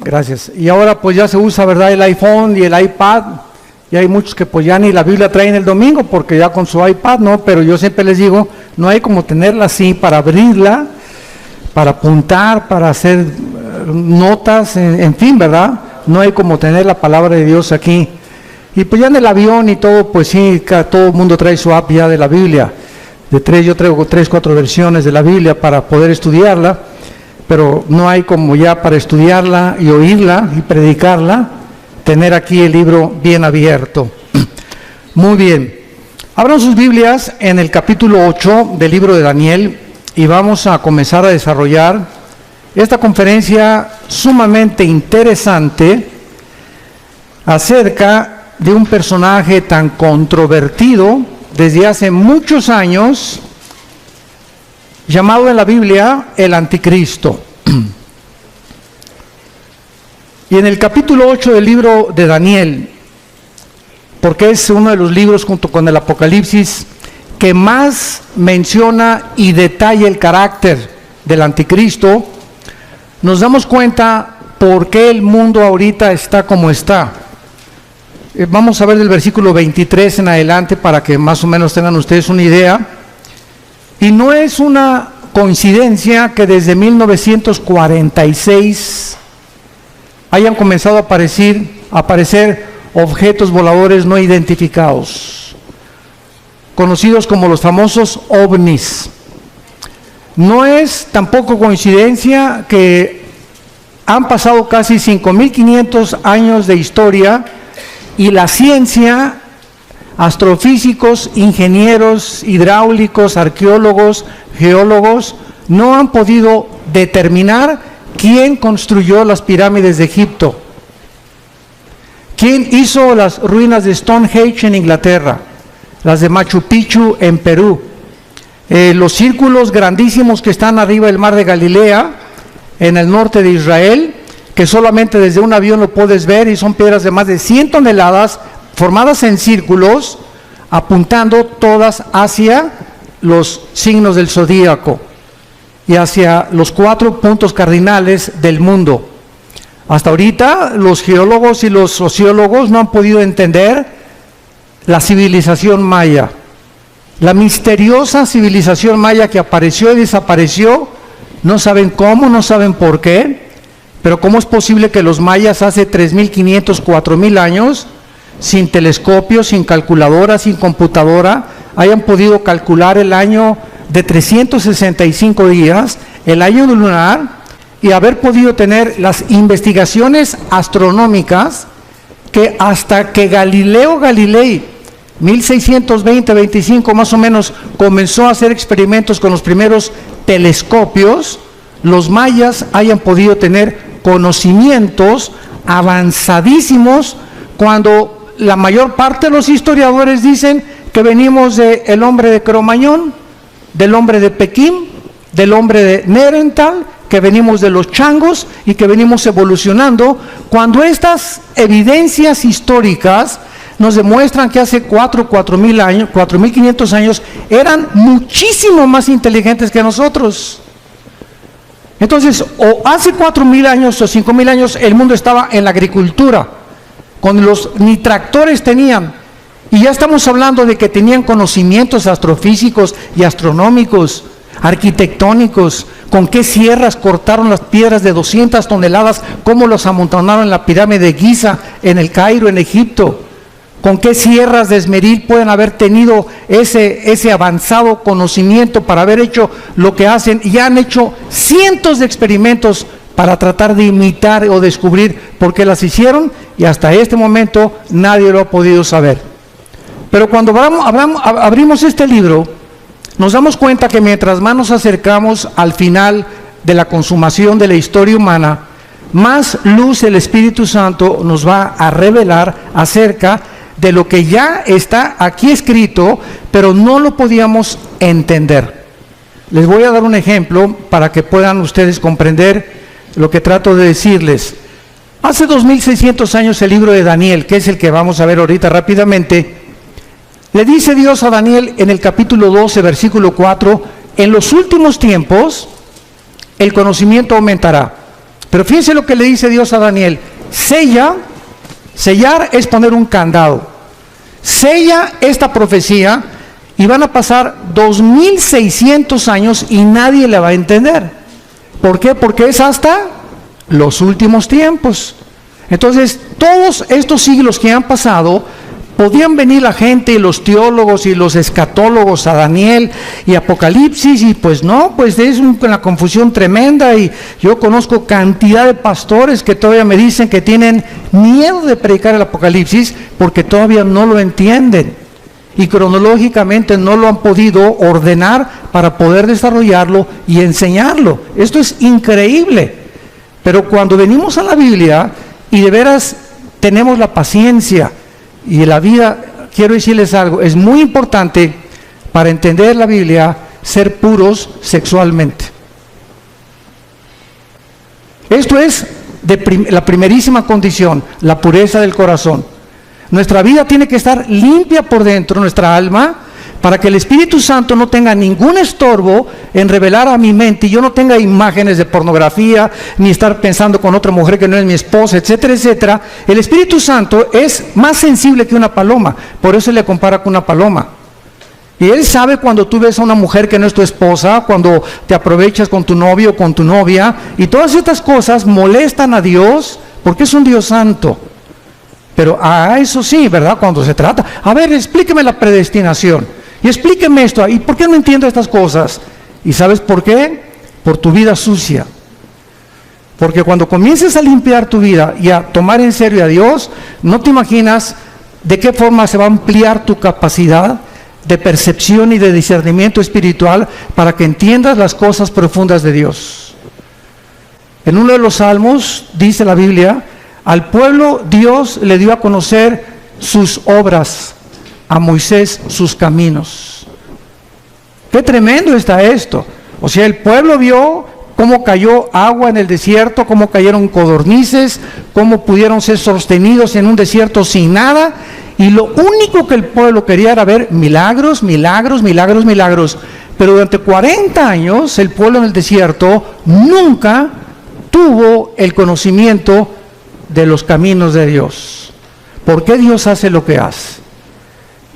Gracias. Y ahora pues ya se usa, ¿verdad?, el iPhone y el iPad. Y hay muchos que pues ya ni la Biblia traen el domingo porque ya con su iPad, ¿no? Pero yo siempre les digo, no hay como tenerla así para abrirla, para apuntar, para hacer notas, en fin, ¿verdad? No hay como tener la palabra de Dios aquí. Y pues ya en el avión y todo, pues sí, todo el mundo trae su app ya de la Biblia. Yo traigo 3, 4 versiones de la Biblia para poder estudiarla, pero no hay como ya para estudiarla y oírla y predicarla, tener aquí el libro bien abierto. Muy bien. Abran sus Biblias en el capítulo 8 del libro de Daniel y vamos a comenzar a desarrollar esta conferencia sumamente interesante acerca de un personaje tan controvertido desde hace muchos años, llamado en la Biblia el Anticristo. Y en el capítulo 8 del libro de Daniel, porque es uno de los libros junto con el Apocalipsis que más menciona y detalla el carácter del Anticristo, nos damos cuenta por qué el mundo ahorita está como está. Vamos a ver del versículo 23 en adelante para que más o menos tengan ustedes una idea. Y no es una coincidencia que desde 1946 hayan comenzado a aparecer objetos voladores no identificados, conocidos como los famosos ovnis. No es tampoco coincidencia que han pasado casi 5.500 años de historia y la ciencia, astrofísicos, ingenieros, hidráulicos, arqueólogos, geólogos, no han podido determinar quién construyó las pirámides de Egipto, quién hizo las ruinas de Stonehenge en Inglaterra, las de Machu Picchu en Perú, los círculos grandísimos que están arriba del mar de Galilea, en el norte de Israel, que solamente desde un avión lo puedes ver, y son piedras de más de 100 toneladas, formadas en círculos, apuntando todas hacia los signos del zodíaco y hacia los 4 puntos cardinales del mundo. Hasta ahorita los geólogos y los sociólogos no han podido entender la civilización maya, la misteriosa civilización maya que apareció y desapareció. No saben cómo, no saben por qué, pero cómo es posible que los mayas hace 3.500, 4.000 años, sin telescopio, sin calculadora, sin computadora, hayan podido calcular el año de 365 días, el año lunar, y haber podido tener las investigaciones astronómicas que hasta que Galileo Galilei, 1620-25 más o menos, comenzó a hacer experimentos con los primeros telescopios, los mayas hayan podido tener conocimientos avanzadísimos, cuando la mayor parte de los historiadores dicen que venimos del hombre de Cromañón, del hombre de Pekín, del hombre de Neandertal, que venimos de los changos y que venimos evolucionando, cuando estas evidencias históricas nos demuestran que hace 4.000 años, 4.500 años, eran muchísimo más inteligentes que nosotros. Entonces, o hace 4.000 años o 5.000 años el mundo estaba en la agricultura, con ni tractores tenían, y ya estamos hablando de que tenían conocimientos astrofísicos y astronómicos, arquitectónicos, con qué sierras cortaron las piedras de 200 toneladas, cómo los amontonaron en la pirámide de Giza, en el Cairo, en Egipto, con qué sierras de esmeril pueden haber tenido ese avanzado conocimiento para haber hecho lo que hacen, y han hecho cientos de experimentos para tratar de imitar o descubrir por qué las hicieron, y hasta este momento nadie lo ha podido saber. Pero cuando abrimos este libro, nos damos cuenta que mientras más nos acercamos al final de la consumación de la historia humana, más luz el Espíritu Santo nos va a revelar acerca de lo que ya está aquí escrito, pero no lo podíamos entender. Les voy a dar un ejemplo para que puedan ustedes comprender lo que trato de decirles. Hace 2.600 años el libro de Daniel, que es el que vamos a ver ahorita rápidamente, le dice Dios a Daniel en el capítulo 12, versículo 4, en los últimos tiempos el conocimiento aumentará, Pero fíjense lo que le dice Dios a Daniel: sella, sellar es poner un candado. Sella esta profecía y van a pasar 2600 años y nadie la va a entender. ¿Por qué? Porque es hasta los últimos tiempos. Entonces, todos estos siglos que han pasado, podían venir la gente y los teólogos y los escatólogos a Daniel y Apocalipsis, y pues no, pues es una confusión tremenda. Y yo conozco cantidad de pastores que todavía me dicen que tienen miedo de predicar el Apocalipsis porque todavía no lo entienden y cronológicamente no lo han podido ordenar para poder desarrollarlo y enseñarlo. Esto es increíble. Pero cuando venimos a la Biblia y de veras tenemos la paciencia y la vida, quiero decirles algo, es muy importante para entender la Biblia ser puros sexualmente. Esto es la primerísima condición, la pureza del corazón. Nuestra vida tiene que estar limpia por dentro, nuestra alma, para que el Espíritu Santo no tenga ningún estorbo en revelar a mi mente y yo no tenga imágenes de pornografía, ni estar pensando con otra mujer que no es mi esposa, etcétera, etcétera. El Espíritu Santo es más sensible que una paloma, por eso le compara con una paloma. Y Él sabe cuando tú ves a una mujer que no es tu esposa, cuando te aprovechas con tu novio o con tu novia, y todas estas cosas molestan a Dios, porque es un Dios santo. Pero eso sí, ¿verdad? Cuando se trata, a ver, explíqueme la predestinación. Y explíqueme esto, ¿y por qué no entiendo estas cosas? ¿Y sabes por qué? Por tu vida sucia. Porque cuando comiences a limpiar tu vida y a tomar en serio a Dios, no te imaginas de qué forma se va a ampliar tu capacidad de percepción y de discernimiento espiritual para que entiendas las cosas profundas de Dios. En uno de los salmos dice la Biblia: al pueblo Dios le dio a conocer sus obras, a Moisés sus caminos. Qué tremendo está esto. O sea, el pueblo vio cómo cayó agua en el desierto, cómo cayeron codornices, cómo pudieron ser sostenidos en un desierto sin nada, y lo único que el pueblo quería era ver milagros, milagros, milagros, milagros. Pero durante 40 años el pueblo en el desierto nunca tuvo el conocimiento de los caminos de Dios. ¿Por qué Dios hace lo que hace?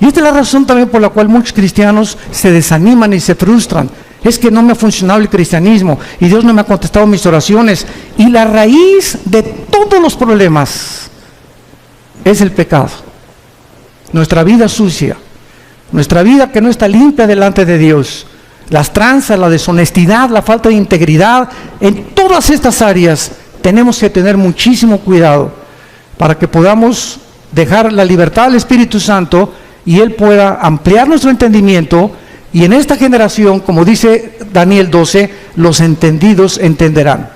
Y esta es la razón también por la cual muchos cristianos se desaniman y se frustran. Es que no me ha funcionado el cristianismo y Dios no me ha contestado mis oraciones. Y la raíz de todos los problemas es el pecado. Nuestra vida sucia, nuestra vida que no está limpia delante de Dios, las tranzas, la deshonestidad, la falta de integridad, en todas estas áreas tenemos que tener muchísimo cuidado para que podamos dejar la libertad al Espíritu Santo y Él pueda ampliar nuestro entendimiento. Y en esta generación, como dice Daniel 12, los entendidos entenderán.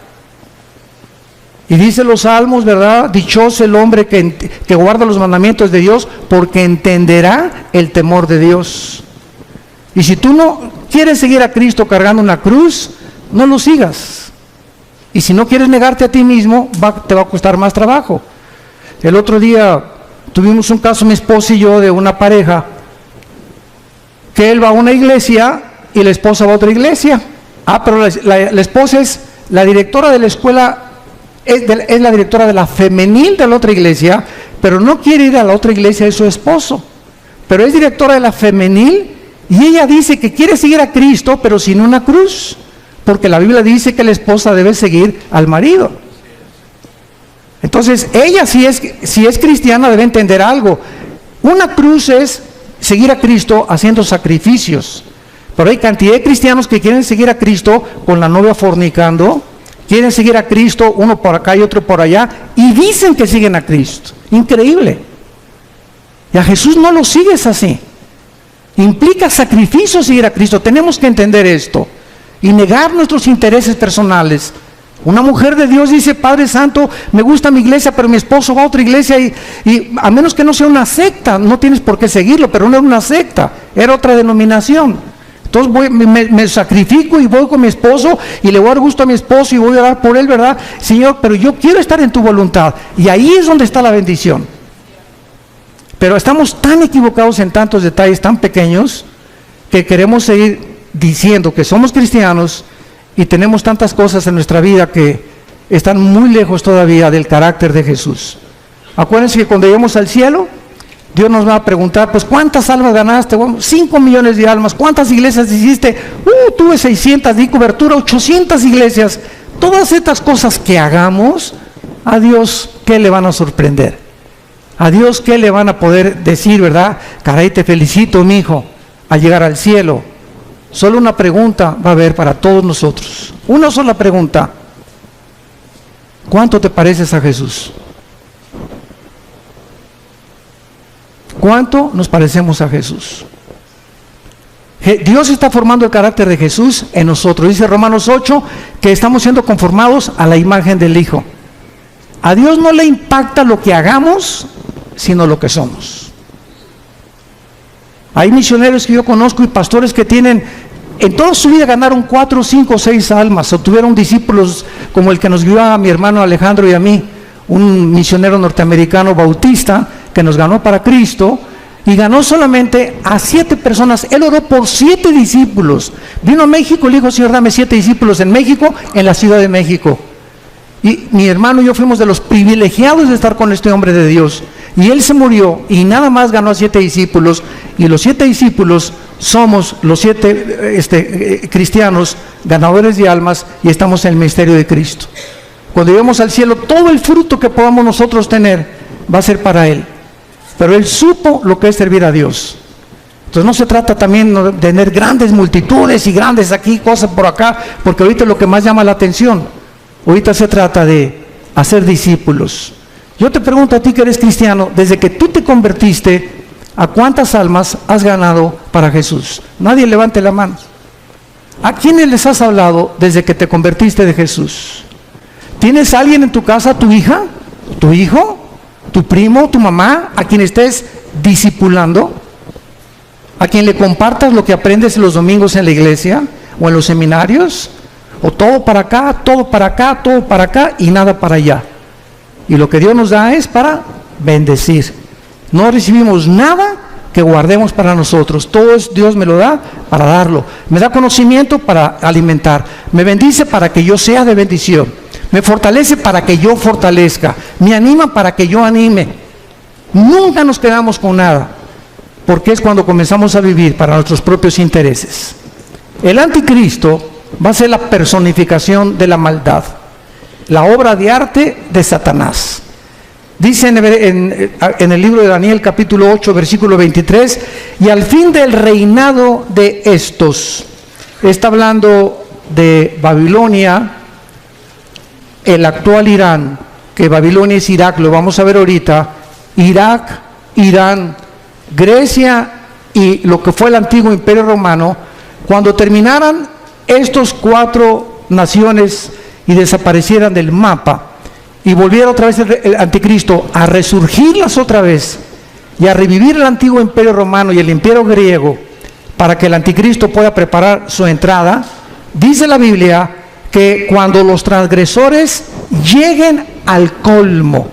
Y dice los salmos, ¿verdad? Dichoso el hombre que guarda los mandamientos de Dios, porque entenderá el temor de Dios. Y si tú no quieres seguir a Cristo cargando una cruz, no lo sigas. Y si no quieres negarte a ti mismo, te va a costar más trabajo. El otro día tuvimos un caso, mi esposa y yo, de una pareja, que él va a una iglesia y la esposa va a otra iglesia. Pero la esposa es la directora de la escuela, es la directora de la femenil de la otra iglesia, pero no quiere ir a la otra iglesia de su esposo. Pero es directora de la femenil y ella dice que quiere seguir a Cristo, pero sin una cruz, porque la Biblia dice que la esposa debe seguir al marido. Entonces, ella si es cristiana debe entender algo. Una cruz es seguir a Cristo haciendo sacrificios. Pero hay cantidad de cristianos que quieren seguir a Cristo con la novia fornicando, quieren seguir a Cristo, uno por acá y otro por allá, y dicen que siguen a Cristo. Increíble. Y a Jesús no lo sigues así. Implica sacrificio seguir a Cristo. Tenemos que entender esto y negar nuestros intereses personales. Una mujer de Dios dice: Padre Santo, me gusta mi iglesia, pero mi esposo va a otra iglesia y a menos que no sea una secta, no tienes por qué seguirlo, pero no era una secta, era otra denominación. Entonces me sacrifico y voy con mi esposo y le voy a dar gusto a mi esposo y voy a dar por él, ¿verdad? Señor, pero yo quiero estar en tu voluntad. Y ahí es donde está la bendición. Pero estamos tan equivocados en tantos detalles tan pequeños que queremos seguir diciendo que somos cristianos y tenemos tantas cosas en nuestra vida que están muy lejos todavía del carácter de Jesús. Acuérdense que cuando lleguemos al cielo, Dios nos va a preguntar, pues ¿cuántas almas ganaste? Bueno, 5 millones de almas. ¿Cuántas iglesias hiciste? Tuve 600, di cobertura, 800 iglesias. Todas estas cosas que hagamos, a Dios, ¿qué le van a sorprender? A Dios, ¿qué le van a poder decir, verdad? Caray, te felicito, mi hijo, al llegar al cielo. Solo una pregunta va a haber para todos nosotros. Una sola pregunta. ¿Cuánto te pareces a Jesús? ¿Cuánto nos parecemos a Jesús? Dios está formando el carácter de Jesús en nosotros. Dice Romanos 8 que estamos siendo conformados a la imagen del Hijo. A Dios no le impacta lo que hagamos, sino lo que somos. Hay misioneros que yo conozco y pastores que tienen, en toda su vida ganaron 4, 5, 6 almas, obtuvieron discípulos como el que nos guió a mi hermano Alejandro y a mí, un misionero norteamericano bautista que nos ganó para Cristo, y ganó solamente a 7 personas. Él oró por 7 discípulos. Vino a México y le dijo, Señor, dame 7 discípulos en México, en la Ciudad de México. Y mi hermano y yo fuimos de los privilegiados de estar con este hombre de Dios. Y él se murió y nada más ganó a 7 discípulos. Y los 7 discípulos somos los 7 cristianos, ganadores de almas, y estamos en el ministerio de Cristo. Cuando lleguemos al cielo, todo el fruto que podamos nosotros tener va a ser para Él. Pero Él supo lo que es servir a Dios. Entonces no se trata también de tener grandes multitudes y grandes aquí, cosas por acá, porque ahorita es lo que más llama la atención. Ahorita se trata de hacer discípulos. Yo te pregunto a ti que eres cristiano, desde que tú te convertiste, ¿a cuántas almas has ganado para Jesús? Nadie levante la mano. ¿A quiénes les has hablado desde que te convertiste de Jesús? ¿Tienes a alguien en tu casa, tu hija, tu hijo, tu primo, tu mamá, a quien estés discipulando? ¿A quien le compartas lo que aprendes los domingos en la iglesia o en los seminarios? ¿O todo para acá, todo para acá, todo para acá y nada para allá? Y lo que Dios nos da es para bendecir. No recibimos nada que guardemos para nosotros. Todo es, Dios me lo da para darlo. Me da conocimiento para alimentar. Me bendice para que yo sea de bendición. Me fortalece para que yo fortalezca. Me anima para que yo anime. Nunca nos quedamos con nada, porque es cuando comenzamos a vivir para nuestros propios intereses. El anticristo va a ser la personificación de la maldad, la obra de arte de Satanás. Dice en el libro de Daniel capítulo 8 versículo 23, y al fin del reinado de estos, está hablando de Babilonia, el actual Irán, que Babilonia es Irak, lo vamos a ver ahorita, Irak, Irán, Grecia y lo que fue el antiguo Imperio Romano. Cuando terminaran estos 4 naciones y desaparecieran del mapa y volviera otra vez el anticristo a resurgirlas otra vez y a revivir el antiguo Imperio Romano y el Imperio griego para que el anticristo pueda preparar su entrada, dice la Biblia que cuando los transgresores lleguen al colmo,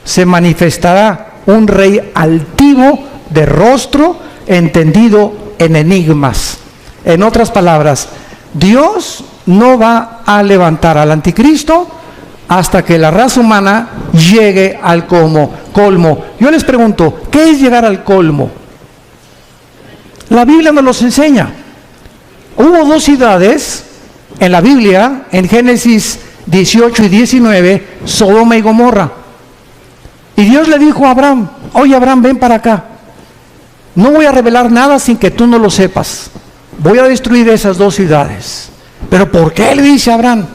se manifestará un rey altivo de rostro, entendido en enigmas. En otras palabras, Dios no va a levantar al anticristo hasta que la raza humana llegue al colmo. Yo les pregunto, ¿qué es llegar al colmo? La Biblia nos los enseña. Hubo 2 ciudades en la Biblia, en Génesis 18 y 19, Sodoma y Gomorra. Y Dios le dijo a Abraham, oye Abraham, ven para acá. No voy a revelar nada sin que tú no lo sepas. Voy a destruir esas 2 ciudades. ¿Pero por qué? Le dice Abraham.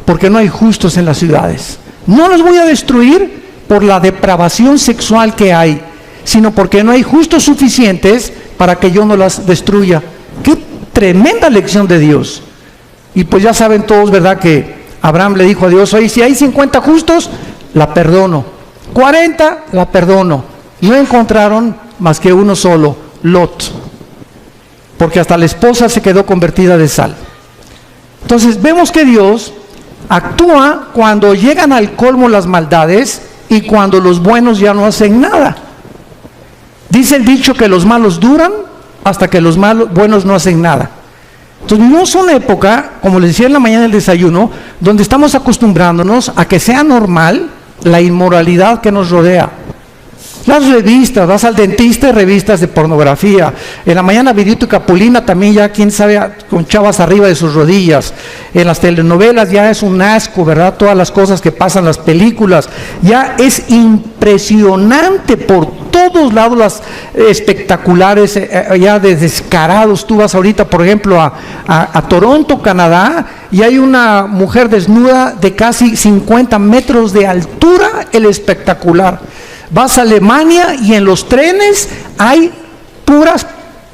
Porque no hay justos en las ciudades. No los voy a destruir por la depravación sexual que hay, sino porque no hay justos suficientes para que yo no las destruya. ¡Qué tremenda lección de Dios! Y pues ya saben todos, ¿verdad?, que Abraham le dijo a Dios, oye, si hay 50 justos, la perdono. 40, la perdono. Y no encontraron más que uno solo, Lot. Porque hasta la esposa se quedó convertida de sal. Entonces vemos que Dios actúa cuando llegan al colmo las maldades y cuando los buenos ya no hacen nada. Dice el dicho que los malos duran hasta que los buenos no hacen nada. Entonces, vivimos una época, como les decía en la mañana del desayuno, donde estamos acostumbrándonos a que sea normal la inmoralidad que nos rodea. Las revistas, vas al dentista y revistas de pornografía. En la mañana Vidito y Capulina también ya, quién sabe, con chavas arriba de sus rodillas. En las telenovelas ya es un asco, ¿verdad? Todas las cosas que pasan en las películas. Ya es impresionante por todos lados las espectaculares, ya de descarados. Tú vas ahorita, por ejemplo, a Toronto, Canadá, y hay una mujer desnuda de casi 50 metros de altura, el espectacular. Vas a Alemania y en los trenes hay puras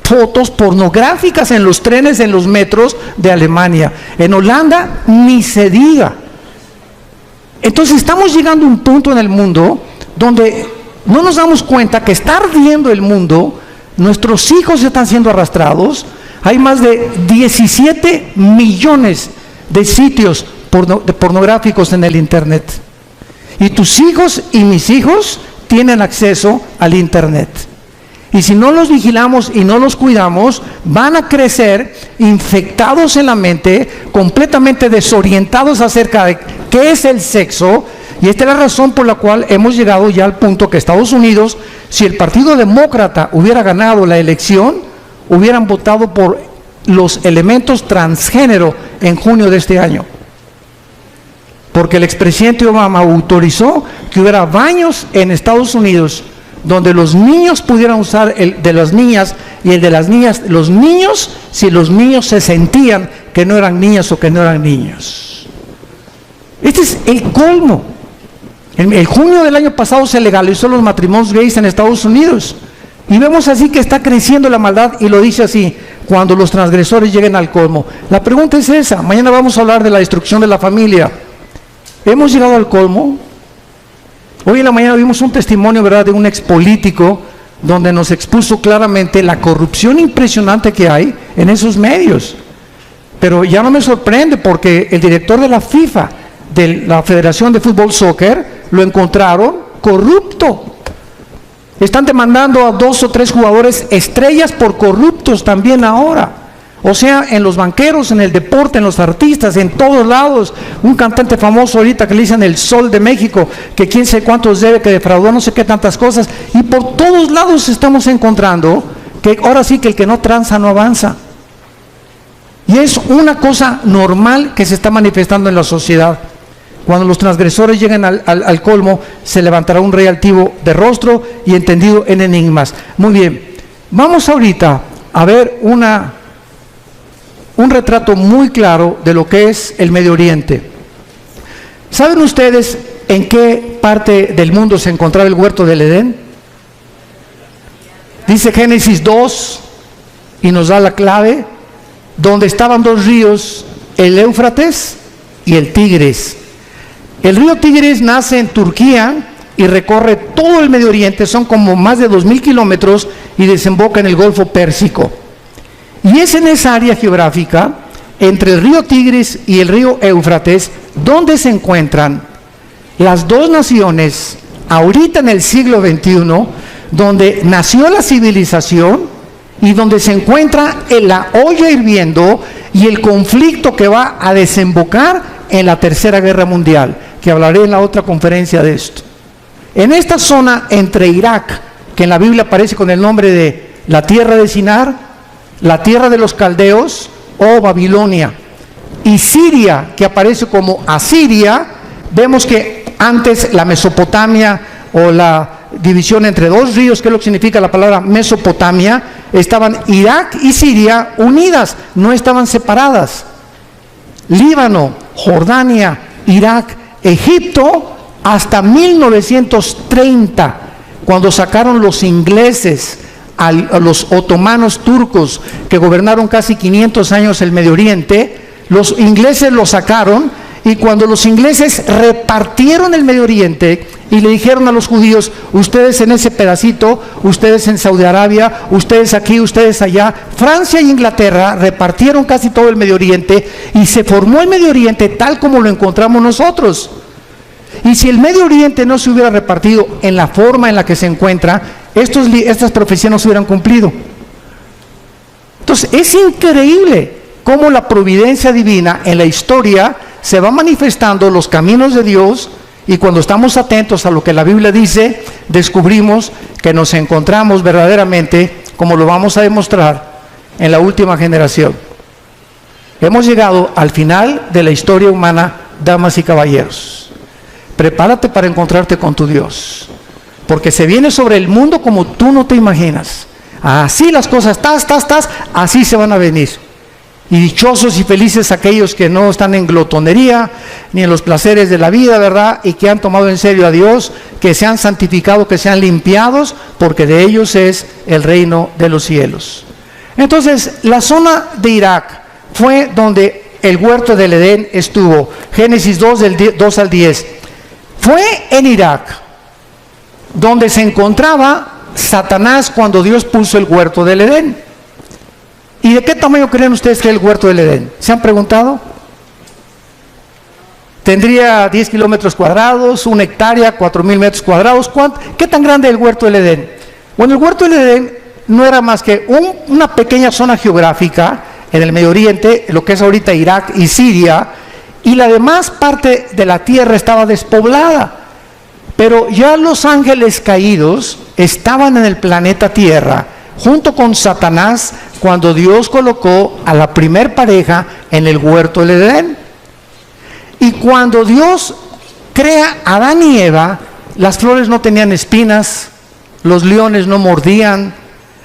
fotos pornográficas en los trenes, en los metros de Alemania. En Holanda ni se diga. Entonces estamos llegando a un punto en el mundo donde no nos damos cuenta que está ardiendo el mundo, nuestros hijos están siendo arrastrados. Hay más de 17 millones de sitios pornográficos en el internet. Y tus hijos y mis hijos tienen acceso al internet. Y si no los vigilamos y no los cuidamos, van a crecer infectados en la mente, completamente desorientados acerca de qué es el sexo. Y esta es la razón por la cual hemos llegado ya al punto que Estados Unidos, si el Partido Demócrata hubiera ganado la elección, hubieran votado por los elementos transgénero en junio de este año. Porque el expresidente Obama autorizó que hubiera baños en Estados Unidos donde los niños pudieran usar el de las niñas y el de las niñas, los niños, si los niños se sentían que no eran niñas o que no eran niños. Este es el colmo. En junio del año pasado se legalizó los matrimonios gays en Estados Unidos. Y vemos así que está creciendo la maldad, y lo dice así: cuando los transgresores lleguen al colmo. La pregunta es esa. Mañana vamos a hablar de la destrucción de la familia. ¿Hemos llegado al colmo? Hoy en la mañana vimos un testimonio, ¿verdad?, de un expolítico donde nos expuso claramente la corrupción impresionante que hay en esos medios. Pero ya no me sorprende, porque el director de la FIFA, de la Federación de Fútbol Soccer, lo encontraron corrupto. Están demandando a 2 o 3 jugadores estrellas por corruptos también ahora. O sea, en los banqueros, en el deporte, en los artistas, en todos lados. Un cantante famoso ahorita que le dicen el Sol de México, que quién sé cuántos debe, que defraudó no sé qué tantas cosas. Y por todos lados estamos encontrando que ahora sí que el que no tranza no avanza. Y es una cosa normal que se está manifestando en la sociedad. Cuando los transgresores lleguen al colmo, se levantará un rey altivo de rostro y entendido en enigmas. Muy bien, vamos ahorita a ver un retrato muy claro de lo que es el Medio Oriente. ¿Saben ustedes en qué parte del mundo se encontraba el huerto del Edén? Dice Génesis 2, y nos da la clave, donde estaban 2 ríos, el Éufrates y el Tigris. El río Tigris nace en Turquía y recorre todo el Medio Oriente, son como más de 2000 kilómetros, y desemboca en el Golfo Pérsico. Y es en esa área geográfica, entre el río Tigris y el río Éufrates, donde se encuentran las 2 naciones, ahorita en el siglo XXI, donde nació la civilización y donde se encuentra en la olla hirviendo y el conflicto que va a desembocar en la Tercera Guerra Mundial, que hablaré en la otra conferencia de esto. En esta zona entre Irak, que en la Biblia aparece con el nombre de la tierra de Sinar, la tierra de los caldeos o Babilonia, y Siria, que aparece como Asiria, vemos que antes la Mesopotamia, o la división entre 2 ríos, que es lo que significa la palabra Mesopotamia, estaban Irak y Siria unidas, no estaban separadas. Líbano, Jordania, Irak, Egipto, hasta 1930, cuando sacaron los ingleses a los otomanos turcos, que gobernaron casi 500 años el Medio Oriente. Los ingleses lo sacaron, y cuando los ingleses repartieron el Medio Oriente y le dijeron a los judíos: ustedes en ese pedacito, ustedes en Saudi Arabia, ustedes aquí, ustedes allá. Francia e Inglaterra repartieron casi todo el Medio Oriente, y se formó el Medio Oriente tal como lo encontramos nosotros. Y si el Medio Oriente no se hubiera repartido en la forma en la que se encuentra, estas profecías no se hubieran cumplido. Entonces es increíble cómo la providencia divina en la historia se va manifestando los caminos de Dios, y cuando estamos atentos a lo que la Biblia dice, descubrimos que nos encontramos verdaderamente, como lo vamos a demostrar, en la última generación. Hemos llegado al final de la historia humana, damas y caballeros. Prepárate para encontrarte con tu Dios, porque se viene sobre el mundo como tú no te imaginas. Así las cosas, así se van a venir. Y dichosos y felices aquellos que no están en glotonería, ni en los placeres de la vida, ¿verdad? Y que han tomado en serio a Dios, que se han santificado, que se han limpiados, porque de ellos es el reino de los cielos. Entonces, la zona de Irak fue donde el huerto del Edén estuvo. Génesis 2, del 2 al 10. Fue en Irak donde se encontraba Satanás cuando Dios puso el huerto del Edén. ¿Y de qué tamaño creen ustedes que es el huerto del Edén? ¿Se han preguntado? Tendría 10 kilómetros cuadrados, 1 hectárea, 4,000 metros cuadrados. ¿Qué tan grande es el huerto del Edén? Bueno, el huerto del Edén no era más que una pequeña zona geográfica en el Medio Oriente, lo que es ahorita Irak y Siria, y la demás parte de la tierra estaba despoblada. Pero ya los ángeles caídos estaban en el planeta Tierra, junto con Satanás, cuando Dios colocó a la primer pareja en el huerto del Edén. Y cuando Dios crea a Adán y Eva, las flores no tenían espinas, los leones no mordían,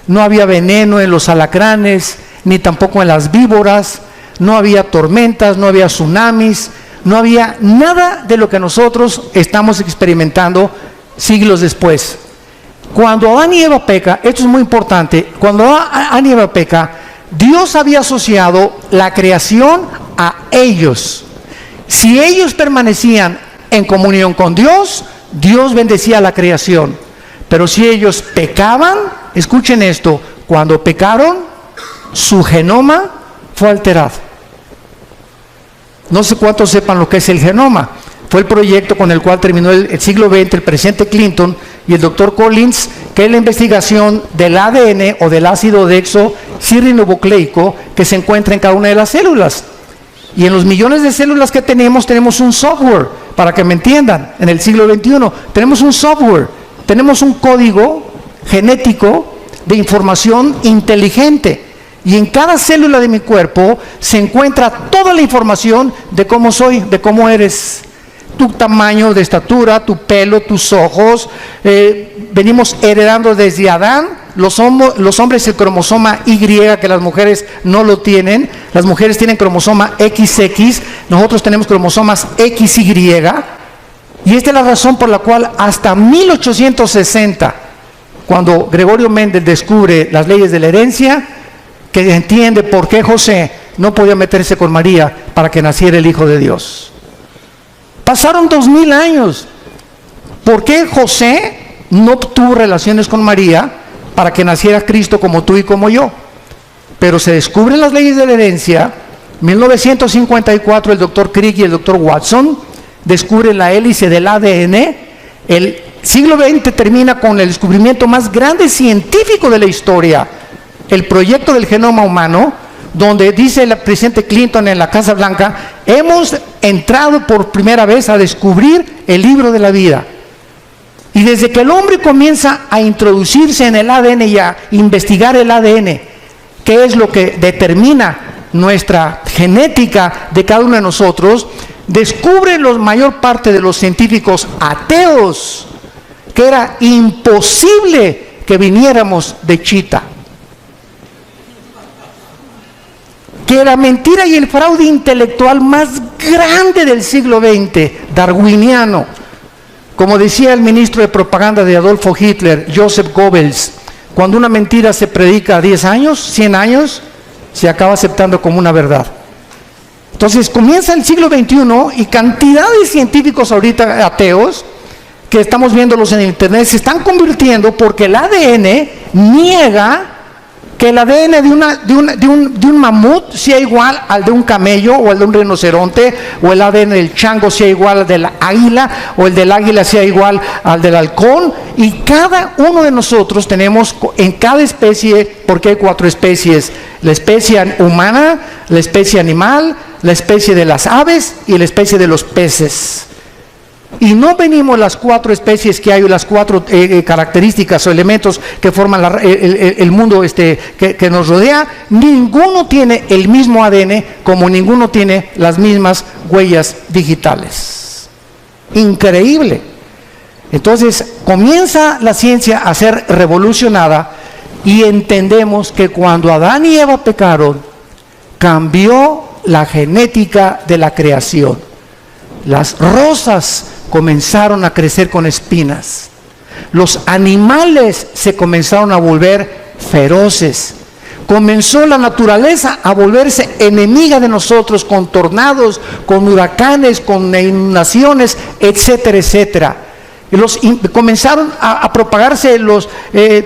no había veneno en los alacranes, ni tampoco en las víboras, no había tormentas, no había tsunamis, no había nada de lo que nosotros estamos experimentando siglos después. Cuando Adán y Eva peca, esto es muy importante, cuando Adán y Eva peca, Dios había asociado la creación a ellos. Si ellos permanecían en comunión con Dios, Dios bendecía la creación. Pero si ellos pecaban, escuchen esto, cuando pecaron, su genoma fue alterado. No sé cuántos sepan lo que es el genoma. Fue el proyecto con el cual terminó el siglo XX el presidente Clinton y el doctor Collins, que es la investigación del ADN o del ácido desoxirribonucleico que se encuentra en cada una de las células. Y en los millones de células que tenemos un software, para que me entiendan, en el siglo XXI, tenemos un software, tenemos un código genético de información inteligente. Y en cada célula de mi cuerpo se encuentra toda la información de cómo soy, de cómo eres. Tu tamaño de estatura, tu pelo, tus ojos. Venimos heredando desde Adán, los hombres el cromosoma Y, que las mujeres no lo tienen. Las mujeres tienen cromosoma XX, nosotros tenemos cromosomas XY. Y esta es la razón por la cual hasta 1860, cuando Gregorio Mendel descubre las leyes de la herencia, que entiende por qué José no podía meterse con María para que naciera el Hijo de Dios. Pasaron 2000 años. ¿Por qué José no tuvo relaciones con María para que naciera Cristo como tú y como yo? Pero se descubren las leyes de la herencia. 1954 el doctor Crick y el doctor Watson descubren la hélice del ADN. El siglo XX termina con el descubrimiento más grande científico de la historia, el proyecto del genoma humano, donde dice el presidente Clinton en la Casa Blanca: hemos entrado por primera vez a descubrir el libro de la vida. Y desde que el hombre comienza a introducirse en el ADN y a investigar el ADN, que es lo que determina nuestra genética de cada uno de nosotros, descubren la mayor parte de los científicos ateos que era imposible que viniéramos de Chita, que la mentira y el fraude intelectual más grande del siglo XX, darwiniano, como decía el ministro de propaganda de Adolfo Hitler, Joseph Goebbels, cuando una mentira se predica 10 años, 100 años, se acaba aceptando como una verdad. Entonces comienza el siglo XXI y cantidad de científicos ahorita ateos, que estamos viéndolos en internet, se están convirtiendo porque el ADN niega que el ADN de un mamut sea igual al de un camello o al de un rinoceronte, o el ADN del chango sea igual al de la águila, o el del águila sea igual al del halcón, y cada uno de nosotros tenemos en cada especie, porque hay 4 especies: la especie humana, la especie animal, la especie de las aves y la especie de los peces. Y no venimos las 4 especies que hay, o las 4 características o elementos que forman el mundo que nos rodea. Ninguno tiene el mismo ADN, como ninguno tiene las mismas huellas digitales. Increíble. Entonces comienza la ciencia a ser revolucionada, y entendemos que cuando Adán y Eva pecaron, cambió la genética de la creación. Las rosas comenzaron a crecer con espinas. Los animales se comenzaron a volver feroces. Comenzó la naturaleza a volverse enemiga de nosotros, con tornados, con huracanes, con inundaciones, etcétera, etcétera. Comenzaron a propagarse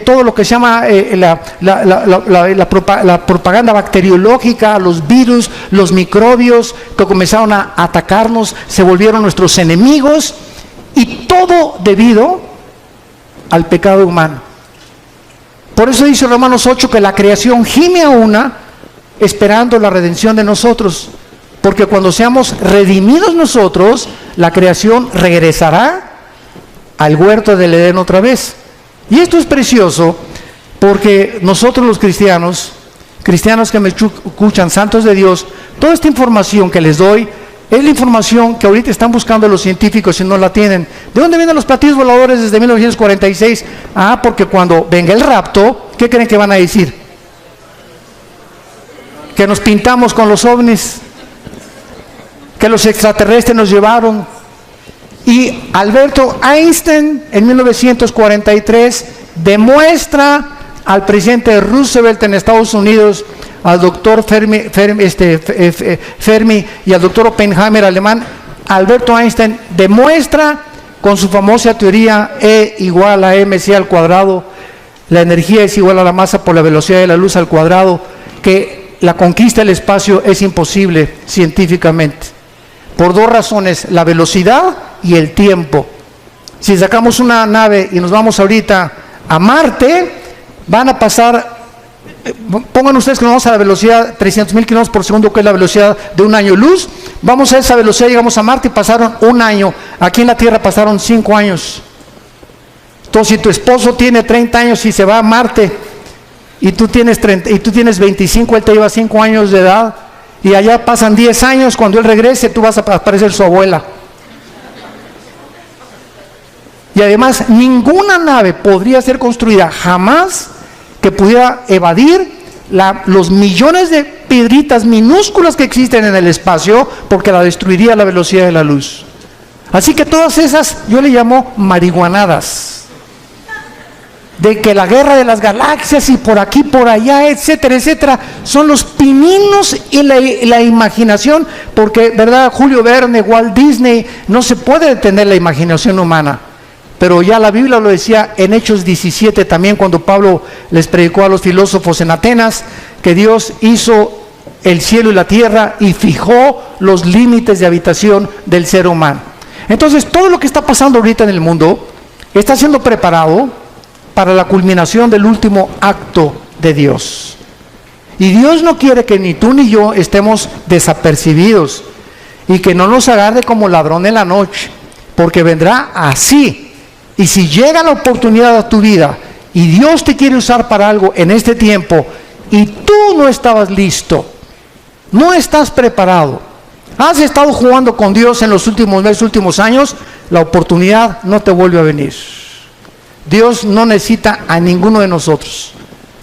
todo lo que se llama la propaganda bacteriológica, los virus, los microbios que comenzaron a atacarnos, se volvieron nuestros enemigos, y todo debido al pecado humano. Por eso dice Romanos 8 que la creación gime a una, esperando la redención de nosotros, porque cuando seamos redimidos nosotros, la creación regresará al huerto del Edén otra vez. Y esto es precioso, porque nosotros los cristianos que me escuchan, santos de Dios, toda esta información que les doy es la información que ahorita están buscando los científicos y no la tienen. ¿De dónde vienen los platillos voladores desde 1946? Porque cuando venga el rapto, ¿qué creen que van a decir? Que nos pintamos con los ovnis, que los extraterrestres nos llevaron. Y Alberto Einstein en 1943 demuestra al presidente Roosevelt en Estados Unidos, al doctor Fermi y al doctor Oppenheimer alemán. Alberto Einstein demuestra con su famosa teoría E igual a mc al cuadrado, la energía es igual a la masa por la velocidad de la luz al cuadrado, que la conquista del espacio es imposible científicamente, por 2 razones: la velocidad y el tiempo. Si sacamos una nave y nos vamos ahorita a Marte, van a pasar, pongan ustedes que nos vamos a la velocidad 300,000 kilómetros por segundo, que es la velocidad de un año luz. Vamos a esa velocidad, llegamos a Marte y pasaron 1 año. Aquí en la Tierra pasaron 5 años. Entonces, si tu esposo tiene 30 años y se va a Marte, y tú tienes 25, él te lleva 5 años de edad, y allá pasan 10 años, cuando él regrese, tú vas a parecer su abuela. Y además, ninguna nave podría ser construida jamás que pudiera evadir los millones de piedritas minúsculas que existen en el espacio, porque la destruiría a la velocidad de la luz. Así que todas esas, yo le llamo marihuanadas, de que la guerra de las galaxias y por aquí, por allá, etcétera, etcétera, son los pininos y la imaginación, porque, ¿verdad? Julio Verne, Walt Disney, no se puede detener la imaginación humana. Pero ya la Biblia lo decía en Hechos 17 también, cuando Pablo les predicó a los filósofos en Atenas, que Dios hizo el cielo y la tierra y fijó los límites de habitación del ser humano. Entonces, todo lo que está pasando ahorita en el mundo está siendo preparado para la culminación del último acto de Dios. Y Dios no quiere que ni tú ni yo estemos desapercibidos y que no nos agarre como ladrón en la noche, porque vendrá así. Y si llega la oportunidad a tu vida y Dios te quiere usar para algo en este tiempo y tú no estabas listo, no estás preparado, has estado jugando con Dios en los últimos meses, últimos años, la oportunidad no te vuelve a venir. Dios no necesita a ninguno de nosotros.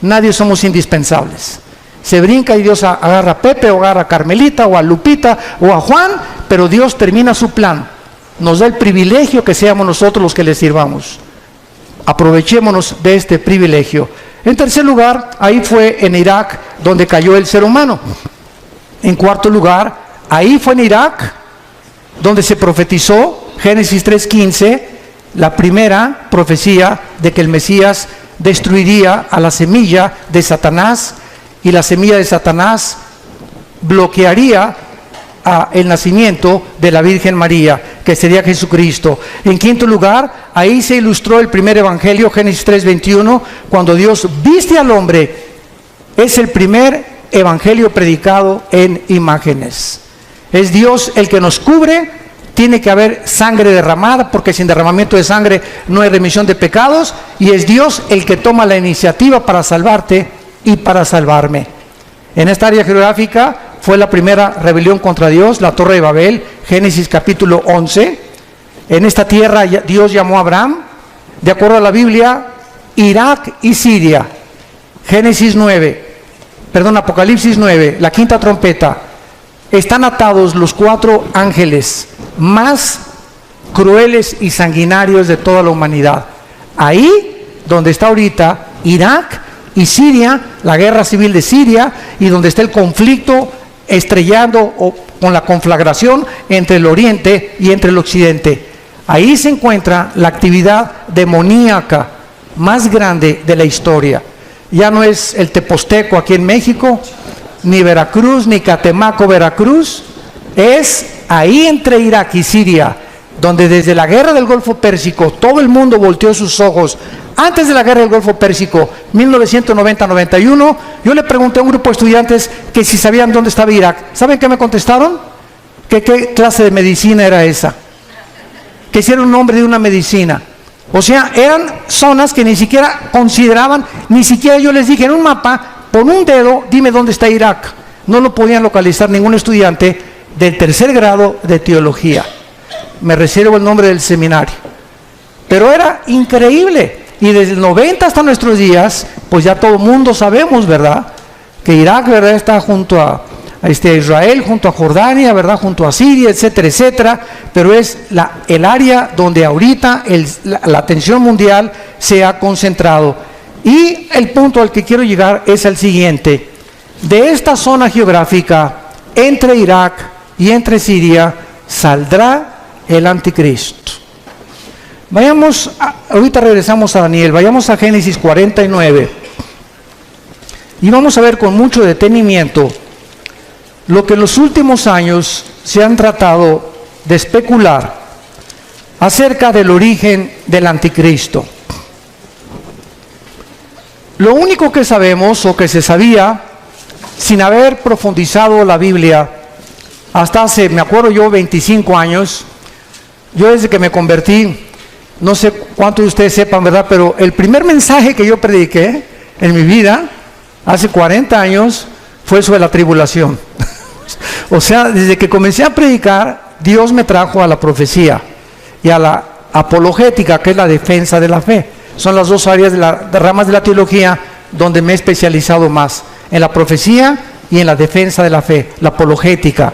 Nadie somos indispensables. Se brinca y Dios agarra a Pepe, o agarra a Carmelita, o a Lupita, o a Juan, pero Dios termina su plan. Nos da el privilegio que seamos nosotros los que le sirvamos. Aprovechémonos de este privilegio. En tercer lugar, ahí fue en Irak donde cayó el ser humano. En cuarto lugar, ahí fue en Irak donde se profetizó, Génesis 3:15, la primera profecía de que el Mesías destruiría a la semilla de Satanás, y la semilla de Satanás bloquearía el nacimiento de la Virgen María, que sería Jesucristo. En quinto lugar, ahí se ilustró el primer evangelio, Génesis 3:21, cuando Dios viste al hombre. Es el primer evangelio predicado en imágenes. Es Dios el que nos cubre. Tiene que haber sangre derramada, porque sin derramamiento de sangre no hay remisión de pecados, y es Dios el que toma la iniciativa para salvarte y para salvarme. En esta área geográfica fue la primera rebelión contra Dios, la Torre de Babel, Génesis capítulo 11. En esta tierra Dios llamó a Abraham, de acuerdo a la Biblia, Irak y Siria. Apocalipsis 9, la quinta trompeta. Están atados los 4 ángeles más crueles y sanguinarios de toda la humanidad. Ahí donde está ahorita Irak y Siria, la guerra civil de Siria, y donde está el conflicto estrellando o con la conflagración entre el oriente y entre el occidente. Ahí se encuentra la actividad demoníaca más grande de la historia. Ya no es el Teposteco aquí en México, ni Veracruz, ni Catemaco, Veracruz. Es ahí entre Irak y Siria, donde desde la guerra del Golfo Pérsico todo el mundo volteó sus ojos. Antes de la guerra del Golfo Pérsico, 1990-91, yo le pregunté a un grupo de estudiantes que si sabían dónde estaba Irak. ¿Saben qué me contestaron? Que qué clase de medicina era esa. Que si era un nombre de una medicina. O sea, eran zonas que ni siquiera consideraban, ni siquiera yo les dije en un mapa, con un dedo, dime dónde está Irak. No lo podían localizar ningún estudiante del tercer grado de teología. Me reservo el nombre del seminario. Pero era increíble. Y desde el 90 hasta nuestros días, pues ya todo el mundo sabemos, ¿verdad? Que Irak, ¿verdad?, está junto a Israel, junto a Jordania, ¿verdad?, junto a Siria, etcétera, etcétera. Pero es el área donde ahorita la atención mundial se ha concentrado. Y el punto al que quiero llegar es el siguiente. De esta zona geográfica, entre Irak y entre Siria, saldrá el anticristo. Ahorita regresamos a Daniel, vayamos a Génesis 49. Y vamos a ver con mucho detenimiento lo que en los últimos años se han tratado de especular acerca del origen del anticristo. Lo único que sabemos, o que se sabía, sin haber profundizado la Biblia, hasta hace, me acuerdo yo, 25 años, yo desde que me convertí, no sé cuántos de ustedes sepan, ¿verdad?, pero el primer mensaje que yo prediqué en mi vida, hace 40 años, fue sobre la tribulación. O sea, desde que comencé a predicar, Dios me trajo a la profecía y a la apologética, que es la defensa de la fe. Son las dos áreas de ramas de la teología donde me he especializado más, en la profecía y en la defensa de la fe, la apologética.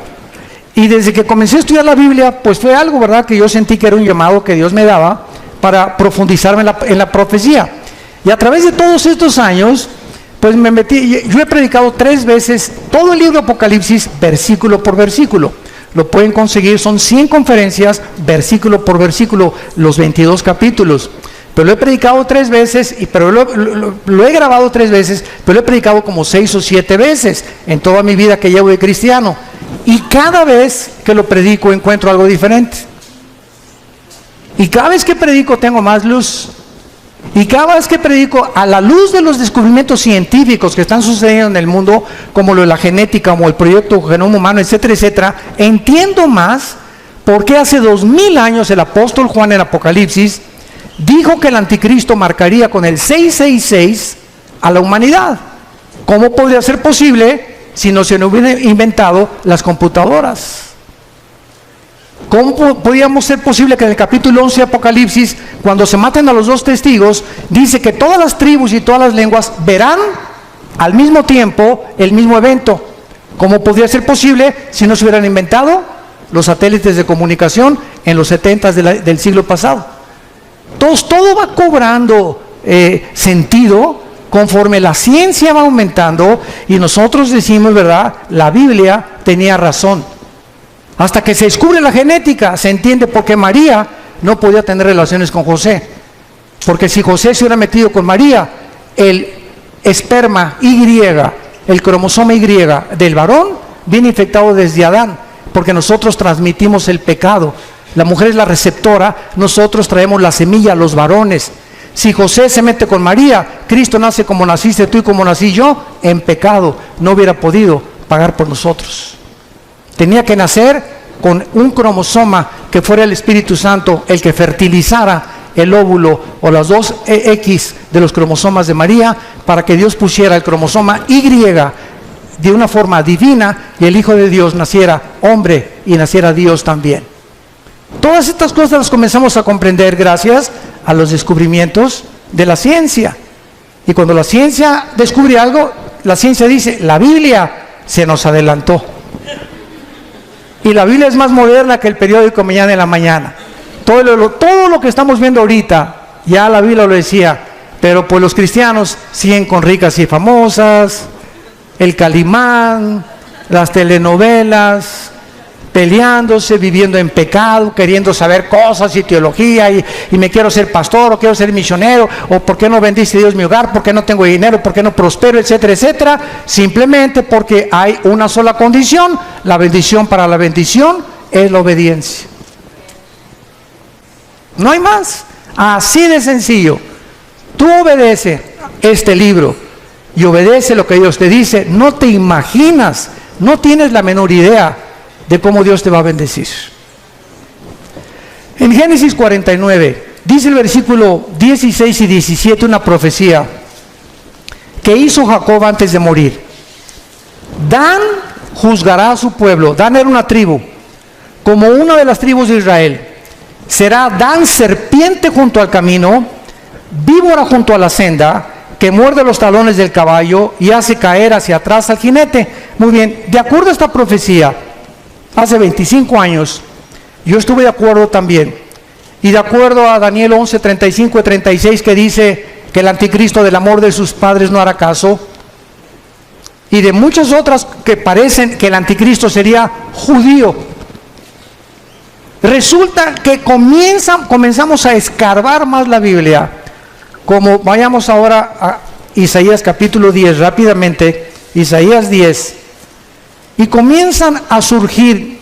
Y desde que comencé a estudiar la Biblia, pues fue algo, ¿verdad?, que yo sentí que era un llamado que Dios me daba para profundizarme en la profecía. Y a través de todos estos años, pues me metí. Yo he predicado 3 veces todo el libro de Apocalipsis, versículo por versículo. Lo pueden conseguir, son 100 conferencias, versículo por versículo, los 22 capítulos. Pero lo he predicado 3 veces, pero lo he grabado 3 veces, pero lo he predicado como 6 o 7 veces en toda mi vida que llevo de cristiano. Y cada vez que lo predico encuentro algo diferente. Y cada vez que predico tengo más luz. Y cada vez que predico, a la luz de los descubrimientos científicos que están sucediendo en el mundo, como lo de la genética, como el proyecto Genoma Humano, etcétera, etcétera, entiendo más por qué hace 2000 años el apóstol Juan en Apocalipsis dijo que el anticristo marcaría con el 666 a la humanidad. ¿Cómo podría ser posible si no se hubieran inventado las computadoras? ¿Cómo podíamos ser posible que en el capítulo 11 de Apocalipsis, cuando se maten a los 2 testigos, dice que todas las tribus y todas las lenguas verán al mismo tiempo el mismo evento? ¿Cómo podría ser posible si no se hubieran inventado los satélites de comunicación en los 70 del siglo pasado? Entonces todo va cobrando sentido conforme la ciencia va aumentando, y nosotros decimos, ¿verdad?, la Biblia tenía razón. Hasta que se descubre la genética, se entiende por qué María no podía tener relaciones con José. Porque si José se hubiera metido con María, el esperma Y, el cromosoma Y del varón, viene infectado desde Adán, porque nosotros transmitimos el pecado. La mujer es la receptora, nosotros traemos la semilla, los varones. Si José se mete con María, Cristo nace como naciste tú y como nací yo, en pecado. No hubiera podido pagar por nosotros. Tenía que nacer con un cromosoma que fuera el Espíritu Santo el que fertilizara el óvulo o las dos X de los cromosomas de María, para que Dios pusiera el cromosoma Y de una forma divina y el Hijo de Dios naciera hombre y naciera Dios también. Todas estas cosas las comenzamos a comprender gracias a los descubrimientos de la ciencia. Y cuando la ciencia descubre algo, la ciencia dice, la Biblia se nos adelantó. Y la Biblia es más moderna que el periódico Mañana en la Mañana. Todo lo que estamos viendo ahorita, ya la Biblia lo decía, pero pues los cristianos siguen con Ricas y Famosas, el Calimán, las telenovelas, peleándose, viviendo en pecado, queriendo saber cosas y teología, y me quiero ser pastor, o quiero ser misionero, o por qué no bendice Dios mi hogar, por qué no tengo dinero, por qué no prospero, etcétera, etcétera, simplemente porque hay una sola condición. La bendición para la bendición es la obediencia. No hay más, así de sencillo. Tú obedece este libro y obedece lo que Dios te dice, no te imaginas, no tienes la menor idea de cómo Dios te va a bendecir. En Génesis 49, dice el versículo 16 y 17, una profecía que hizo Jacob antes de morir. Dan juzgará a su pueblo. Dan era una tribu, como una de las tribus de Israel. Será Dan serpiente junto al camino, víbora junto a la senda, que muerde los talones del caballo y hace caer hacia atrás al jinete. Muy bien, de acuerdo a esta profecía, hace 25 años, yo estuve de acuerdo también. Y de acuerdo a Daniel 11, 35 y 36, que dice que el anticristo del amor de sus padres no hará caso. Y de muchas otras que parecen que el anticristo sería judío. Resulta que comenzamos a escarbar más la Biblia. Como vayamos ahora a Isaías capítulo 10, rápidamente, Isaías 10, y comienzan a surgir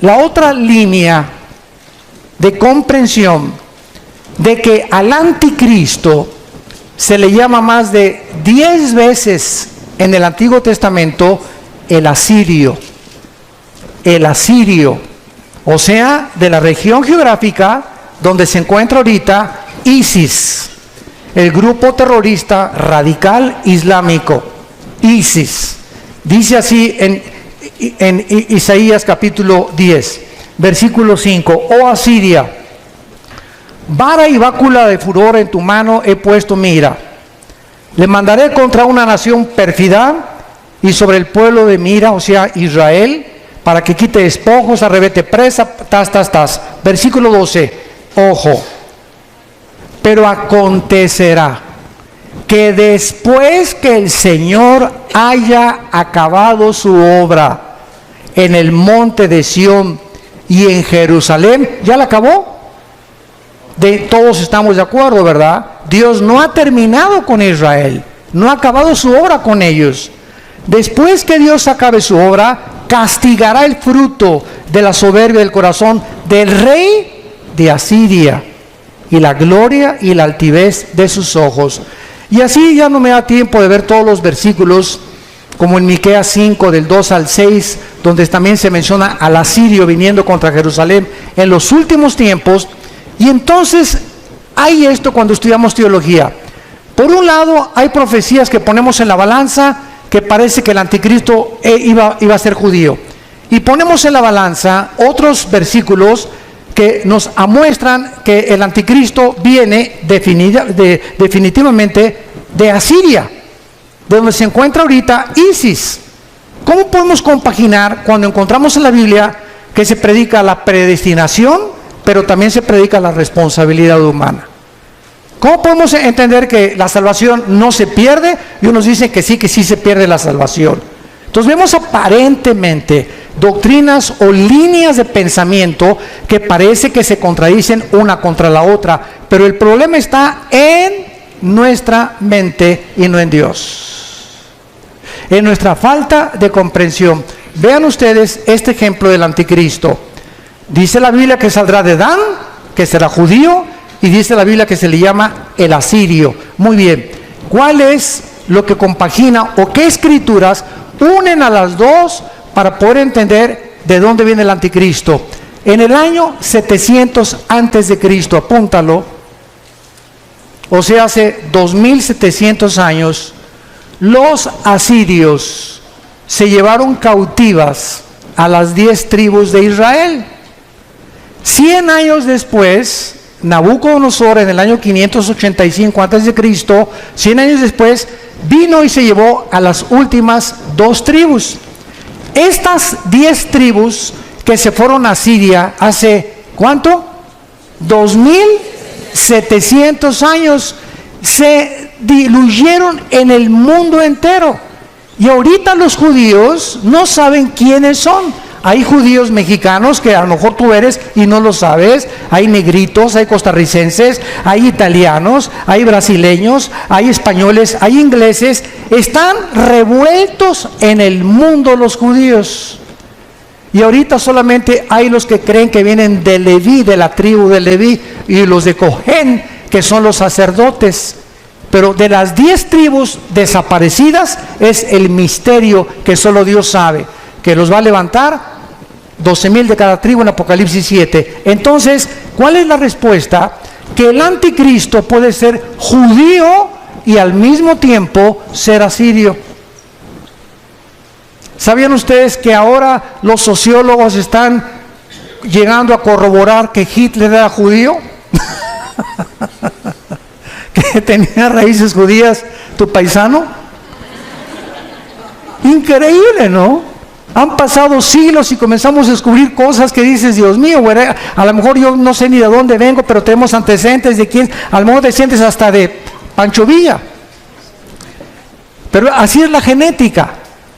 la otra línea de comprensión de que al anticristo se le llama más de 10 veces en el Antiguo Testamento el asirio, o sea, de la región geográfica donde se encuentra ahorita ISIS, el grupo terrorista radical islámico, ISIS. Dice así en Isaías capítulo 10, versículo 5, oh Asiria, vara y bácula de furor en tu mano he puesto mira. Le mandaré contra una nación pérfida y sobre el pueblo de mira, o sea, Israel, para que quite despojos, arrebete presa, Versículo 12, ojo, pero acontecerá que después que el Señor haya acabado su obra en el monte de Sión y en Jerusalén, ¿ya la acabó? Todos estamos de acuerdo, ¿verdad? Dios no ha terminado con Israel, no ha acabado su obra con ellos. Después que Dios acabe su obra, castigará el fruto de la soberbia del corazón del rey de Asiria y la gloria y la altivez de sus ojos. Y así ya no me da tiempo de ver todos los versículos, como en Miqueas 5 del 2 al 6, donde también se menciona al asirio viniendo contra Jerusalén en los últimos tiempos. Y entonces hay esto cuando estudiamos teología. Por un lado hay profecías que ponemos en la balanza, que parece que el anticristo iba a ser judío, y ponemos en la balanza otros versículos que nos amuestran que el anticristo viene definitivamente de Asiria, de donde se encuentra ahorita ISIS. ¿Cómo podemos compaginar cuando encontramos en la Biblia que se predica la predestinación, pero también se predica la responsabilidad humana? ¿Cómo podemos entender que la salvación no se pierde y unos dicen que sí se pierde la salvación? Entonces vemos aparentemente doctrinas o líneas de pensamiento que parece que se contradicen una contra la otra, pero el problema está en nuestra mente y no en Dios, en nuestra falta de comprensión. Vean ustedes este ejemplo del anticristo. Dice la Biblia que saldrá de Dan, que será judío, y dice la Biblia que se le llama el asirio. Muy bien, ¿cuál es lo que compagina o qué escrituras unen a las dos para poder entender de dónde viene el anticristo? En el año 700 antes de Cristo, apúntalo, o sea, hace 2700 años, los asirios se llevaron cautivas a las 10 tribus de Israel. 100 años después, Nabucodonosor, en el año 585 antes de Cristo, 100 años después, vino y se llevó a las últimas 2 tribus. Estas 10 tribus que se fueron a Siria hace, ¿cuánto? 2700 años, se diluyeron en el mundo entero. Y ahorita los judíos no saben quiénes son. Hay judíos mexicanos que a lo mejor tú eres y no lo sabes. Hay negritos, hay costarricenses, hay italianos, hay brasileños, hay españoles, hay ingleses. Están revueltos en el mundo los judíos. Y ahorita solamente hay los que creen que vienen de Leví, de la tribu de Leví, y los de Cojén, que son los sacerdotes. Pero de las 10 tribus desaparecidas es el misterio que solo Dios sabe, que los va a levantar 12,000 de cada tribu en Apocalipsis 7. Entonces, ¿cuál es la respuesta? Que el anticristo puede ser judío y al mismo tiempo ser asirio. ¿Sabían ustedes que ahora los sociólogos están llegando a corroborar que Hitler era judío? Que tenía raíces judías, tu paisano. Increíble, ¿no? Han pasado siglos y comenzamos a descubrir cosas que dices, Dios mío, güey, a lo mejor yo no sé ni de dónde vengo, pero tenemos antecedentes de quién, a lo mejor desciendes hasta de Pancho Villa. Pero así es la genética.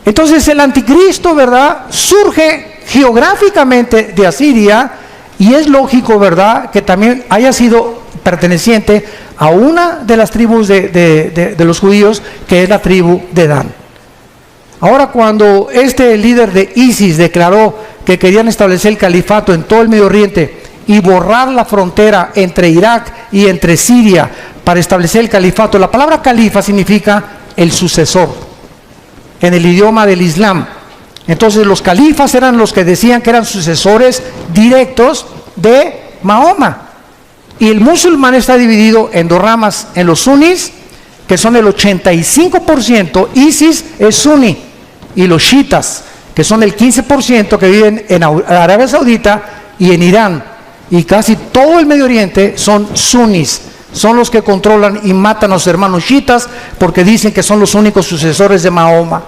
Entonces el anticristo, ¿verdad?, surge geográficamente de Asiria, y es lógico, ¿verdad?, que también haya sido perteneciente a una de las tribus de los judíos, que es la tribu de Dan. Ahora, cuando este líder de ISIS declaró que querían establecer el califato en todo el Medio Oriente y borrar la frontera entre Irak y entre Siria para establecer el califato, la palabra califa significa el sucesor en el idioma del Islam. Entonces los califas eran los que decían que eran sucesores directos de Mahoma. Y el musulmán está dividido en 2 ramas, en los sunnis, que son el 85%, ISIS es suní, y los chiitas, que son el 15% que viven en Arabia Saudita y en Irán, y casi todo el Medio Oriente son sunnis, son los que controlan y matan a los hermanos chiitas porque dicen que son los únicos sucesores de Mahoma.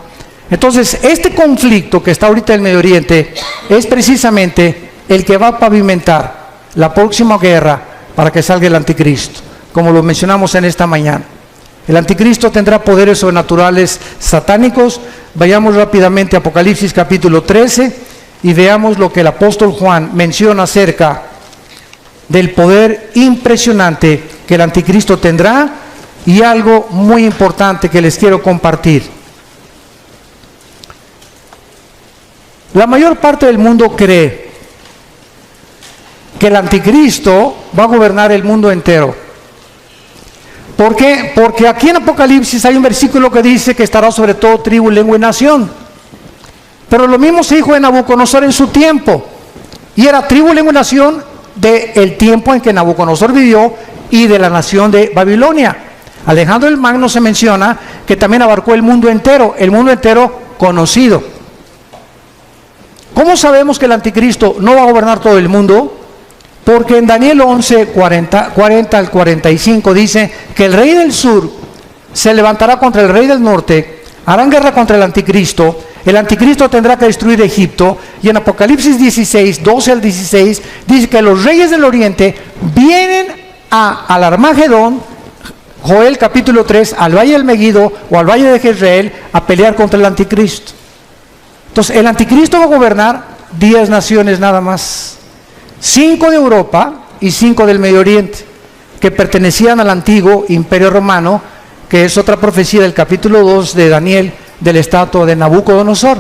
Entonces, este conflicto que está ahorita en el Medio Oriente es precisamente el que va a pavimentar la próxima guerra para que salga el anticristo, como lo mencionamos en esta mañana. El anticristo tendrá poderes sobrenaturales satánicos. Vayamos rápidamente a Apocalipsis capítulo 13 y veamos lo que el apóstol Juan menciona acerca del poder impresionante que el anticristo tendrá, y algo muy importante que les quiero compartir. La mayor parte del mundo cree que el anticristo va a gobernar el mundo entero. ¿Por qué? Porque aquí en Apocalipsis hay un versículo que dice que estará sobre todo tribu, lengua y nación. Pero lo mismo se dijo de Nabucodonosor en su tiempo. Y era tribu, lengua y nación del tiempo en que Nabucodonosor vivió y de la nación de Babilonia. Alejandro el Magno se menciona que también abarcó el mundo entero conocido. ¿Cómo sabemos que el anticristo no va a gobernar todo el mundo? Porque en Daniel 11, 40 al 45 dice que el rey del sur se levantará contra el rey del norte, harán guerra contra el anticristo tendrá que destruir Egipto, y en Apocalipsis 16, 12 al 16, dice que los reyes del oriente vienen al Armagedón, Joel capítulo 3, al valle del Megiddo o al valle de Jezreel, a pelear contra el anticristo. Entonces, el anticristo va a gobernar 10 naciones nada más. 5 de Europa y 5 del Medio Oriente, que pertenecían al antiguo Imperio Romano, que es otra profecía del capítulo 2 de Daniel, del estatua de Nabucodonosor,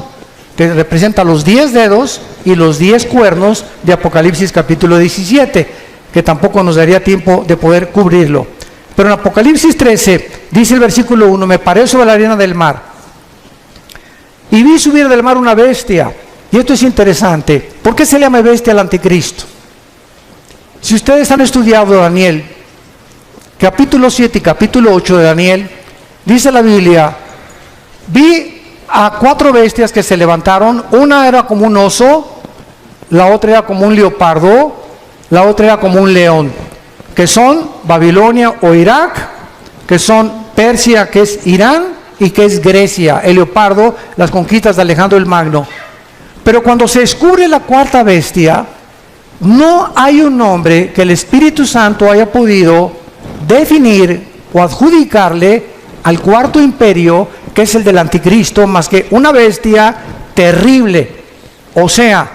que representa los 10 dedos y los 10 cuernos de Apocalipsis capítulo 17, que tampoco nos daría tiempo de poder cubrirlo. Pero en Apocalipsis 13, dice el versículo 1, me paré sobre la arena del mar, y vi subir del mar una bestia. Y esto es interesante. ¿Por qué se le llama bestia al anticristo? Si ustedes han estudiado Daniel, capítulo 7 y capítulo 8 de Daniel, dice la Biblia, vi a 4 bestias que se levantaron. Una era como un oso, la otra era como un leopardo, la otra era como un león, que son Babilonia o Irak, que son Persia, que es Irán, y que es Grecia. El leopardo, las conquistas de Alejandro el Magno. Pero cuando se descubre la 4ª bestia, no hay un nombre que el Espíritu Santo haya podido definir o adjudicarle al 4º imperio, que es el del anticristo, más que una bestia terrible. O sea,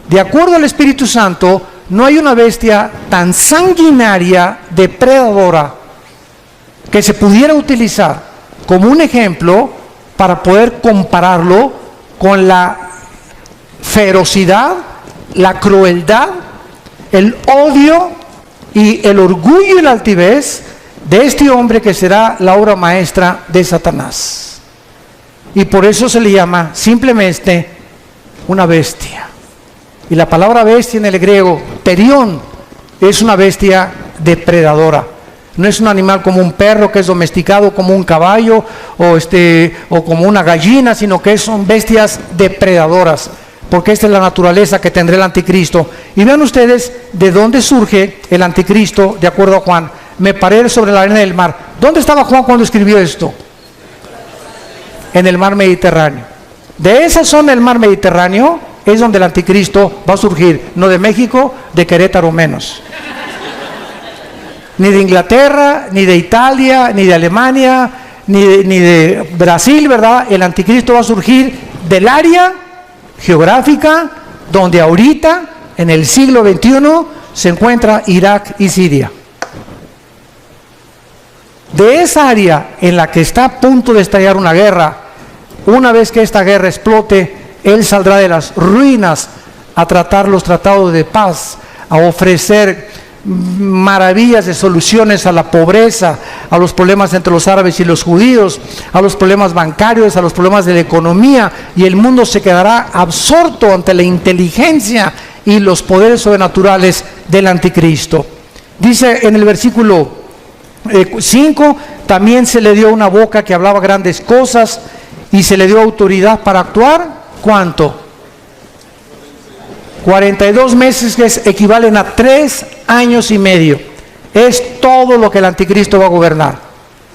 de acuerdo al Espíritu Santo, no hay una bestia tan sanguinaria, depredadora, que se pudiera utilizar como un ejemplo para poder compararlo con la ferocidad, la crueldad, el odio y el orgullo y la altivez de este hombre que será la obra maestra de Satanás. Y por eso se le llama simplemente una bestia. Y la palabra bestia en el griego, terión, es una bestia depredadora. No es un animal como un perro que es domesticado, como un caballo o como una gallina, sino que son bestias depredadoras, porque esta es la naturaleza que tendrá el anticristo. Y vean ustedes de dónde surge el anticristo, de acuerdo a Juan. Me paré sobre la arena del mar. ¿Dónde estaba Juan cuando escribió esto? En el mar Mediterráneo. De esa zona del mar Mediterráneo es donde el anticristo va a surgir, no de México, de Querétaro menos. Ni de Inglaterra, ni de Italia, ni de Alemania, ni de Brasil, ¿verdad? El anticristo va a surgir del área geográfica donde ahorita, en el siglo XXI, se encuentra Irak y Siria. De esa área en la que está a punto de estallar una guerra, una vez que esta guerra explote, él saldrá de las ruinas a tratar los tratados de paz, a ofrecer maravillas de soluciones a la pobreza, a los problemas entre los árabes y los judíos, a los problemas bancarios, a los problemas de la economía, y el mundo se quedará absorto ante la inteligencia y los poderes sobrenaturales del anticristo. Dice en el versículo 5, también se le dio una boca que hablaba grandes cosas y se le dio autoridad para actuar. ¿Cuánto? 42 meses, que equivalen a 3 años y medio. Es todo lo que el anticristo va a gobernar.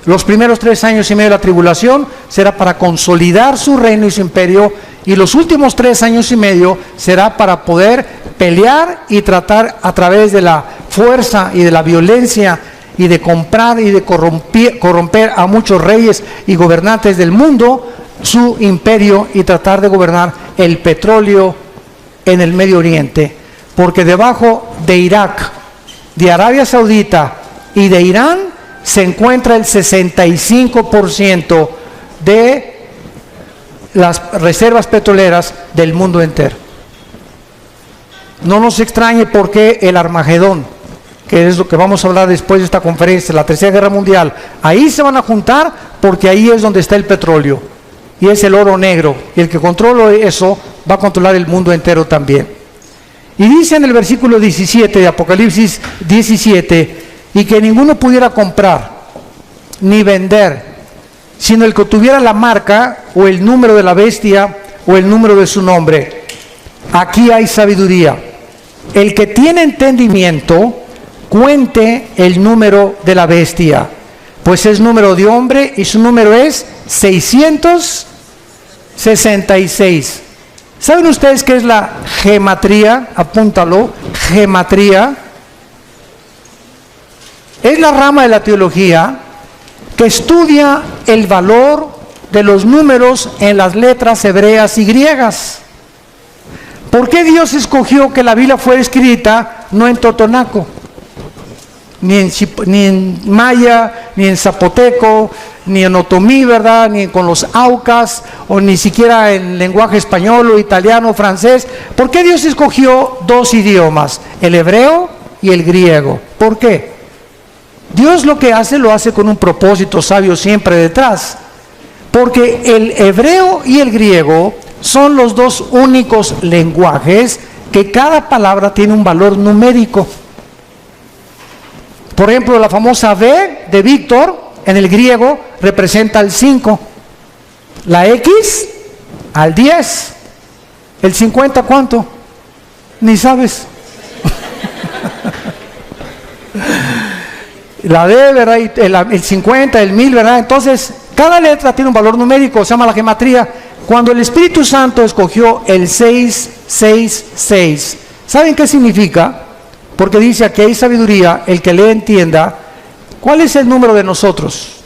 Los primeros 3 años y medio de la tribulación será para consolidar su reino y su imperio, y los últimos 3 años y medio será para poder pelear y tratar a través de la fuerza y de la violencia y de comprar y de corromper a muchos reyes y gobernantes del mundo su imperio, y tratar de gobernar el petróleo en el Medio Oriente, porque debajo de Irak, de Arabia Saudita y de Irán se encuentra el 65% de las reservas petroleras del mundo entero. No nos extrañe porque el Armagedón, que es lo que vamos a hablar después de esta conferencia, la Tercera Guerra Mundial, ahí se van a juntar, porque ahí es donde está el petróleo y es el oro negro, y el que controla eso va a controlar el mundo entero también. Y dice en el versículo 17 de Apocalipsis 17, y que ninguno pudiera comprar ni vender, sino el que tuviera la marca o el número de la bestia o el número de su nombre. Aquí hay sabiduría. El que tiene entendimiento, cuente el número de la bestia, pues es número de hombre y su número es 666. ¿Saben ustedes qué es la gematría? Apúntalo, gematría. Es la rama de la teología que estudia el valor de los números en las letras hebreas y griegas. ¿Por qué Dios escogió que la Biblia fuera escrita no en totonaco, ni en maya, ni en zapoteco, ni en otomí, ¿verdad?, ni con los aucas, o ni siquiera en lenguaje español o italiano o francés? ¿Por qué Dios escogió dos idiomas, el hebreo y el griego? ¿Por qué? Dios lo que hace, lo hace con un propósito sabio siempre detrás, porque el hebreo y el griego son los dos únicos lenguajes que cada palabra tiene un valor numérico. Por ejemplo, la famosa V de Víctor en el griego representa el 5, la X al 10, el 50 ¿cuánto? Ni sabes. La D, ¿verdad? Y el 50, el 1000, ¿verdad? Entonces, cada letra tiene un valor numérico, se llama la gematría. Cuando el Espíritu Santo escogió el 666, ¿saben qué significa? Porque dice aquí hay sabiduría, el que le entienda. ¿Cuál es el número de nosotros?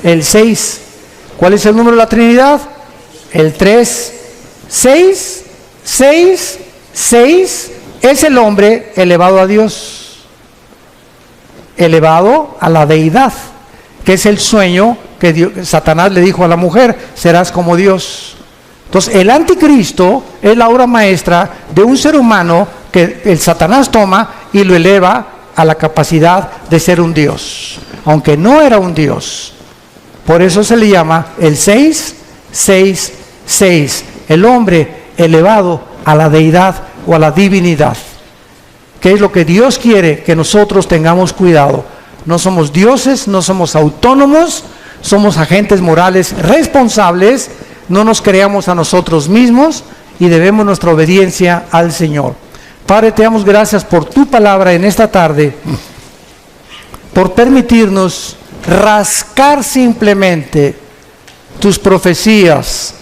El 6. ¿Cuál es el número de la Trinidad? El 3. 6, 6, 6 es el hombre elevado a Dios, elevado a la deidad, que es el sueño que Satanás le dijo a la mujer: serás como Dios. Entonces, el anticristo es la obra maestra de un ser humano que el Satanás toma y lo eleva a la capacidad de ser un Dios, aunque no era un Dios. Por eso se le llama el 666, el hombre elevado a la deidad o a la divinidad, que es lo que Dios quiere que nosotros tengamos cuidado. No somos dioses, no somos autónomos, somos agentes morales responsables. No nos creamos a nosotros mismos y debemos nuestra obediencia al Señor. Padre, te damos gracias por tu palabra en esta tarde, por permitirnos rascar simplemente tus profecías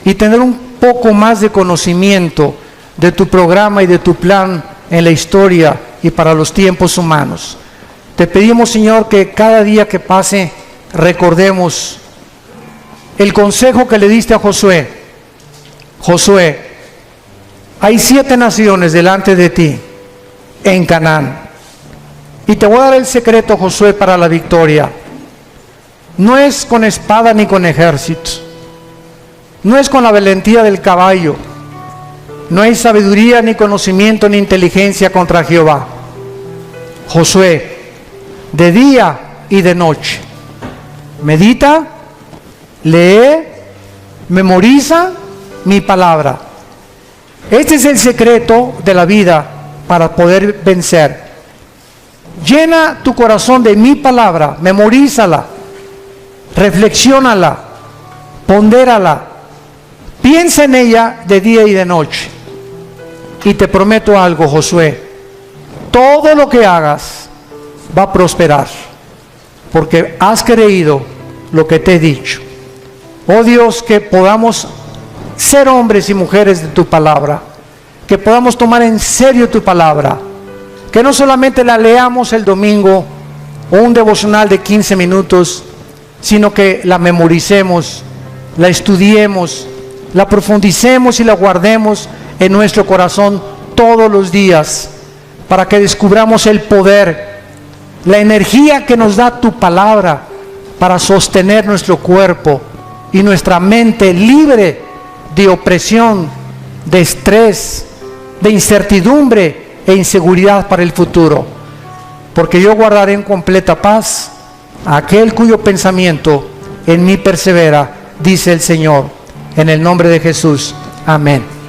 y tener un poco más de conocimiento de tu programa y de tu plan en la historia y para los tiempos humanos. Te pedimos, Señor, que cada día que pase recordemos el consejo que le diste a Josué. Josué, hay 7 naciones delante de ti en Canaán, y te voy a dar el secreto, Josué, para la victoria. No es con espada ni con ejército, no es con la valentía del caballo, no hay sabiduría ni conocimiento ni inteligencia contra Jehová. Josué, de día y de noche, medita, lee, memoriza mi palabra. Este es el secreto de la vida para poder vencer. Llena tu corazón de mi palabra, memorízala, reflexiónala, pondérala, piensa en ella de día y de noche. Y te prometo algo, Josué, todo lo que hagas va a prosperar, porque has creído lo que te he dicho. Oh Dios, que podamos ser hombres y mujeres de tu palabra, que podamos tomar en serio tu palabra, que no solamente la leamos el domingo o un devocional de 15 minutos, sino que la memoricemos, la estudiemos, la profundicemos y la guardemos en nuestro corazón todos los días, para que descubramos el poder, la energía que nos da tu palabra para sostener nuestro cuerpo y nuestra mente libre de opresión, de estrés, de incertidumbre e inseguridad para el futuro. Porque yo guardaré en completa paz a aquel cuyo pensamiento en mí persevera, dice el Señor. En el nombre de Jesús. Amén.